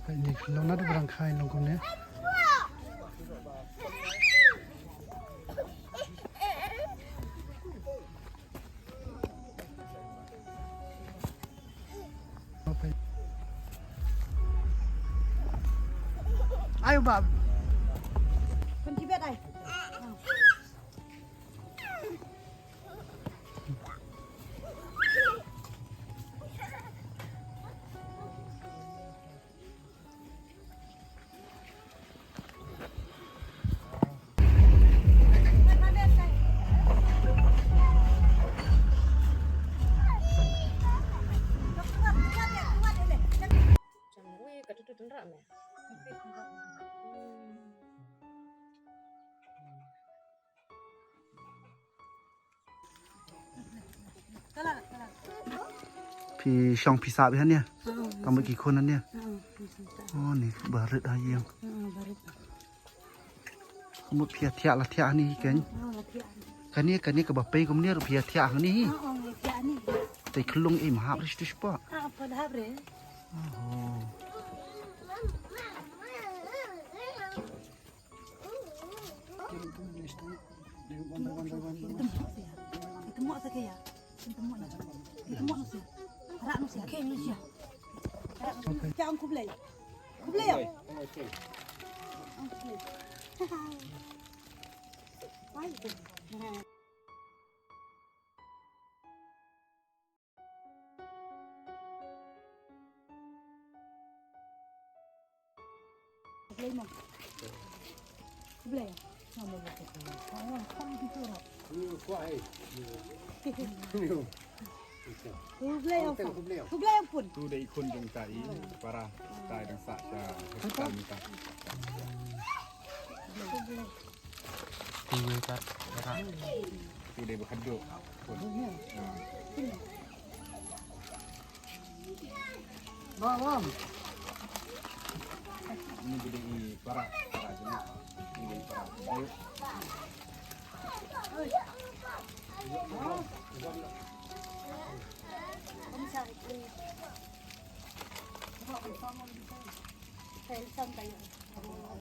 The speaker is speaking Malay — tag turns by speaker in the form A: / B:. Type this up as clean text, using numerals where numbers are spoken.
A: ไปนี่เราน่าจะกำลังคายลงคนนี้ไปayo bab
B: Kunci bed ai.
A: พี่ช่องพี่สาวพี่ท่านเนี่ยทำไปกี่คนนั้นเนี่ยอ๋อนี่บารึดอายังหมดเพียเทียละเทียนี่กันกันนี้กับแบบไปกับเนี่ยเพียเทียนี่แต่คลุงเอ็มหาบริสตุสปะโอ้โห
B: Temu tak ya? Temu ya. Temu nusia. Rak nusia. Ke nusia. Jangan kublai. Kublai ya? Okey. Okey. Baik. Kublai mah. Kublai ya? Nama dia. Oh, kamu gitu lah. Kublai apa? Kublai apa pun.
C: Tu dari ikun jeng cai para cai dan sak ca hutan kita.
A: tiga tak berat
C: Tu dari berhaduk pun.
A: bawang
C: Ini jadi para jenis. Ini dari para. Ayo.
B: Saya tahu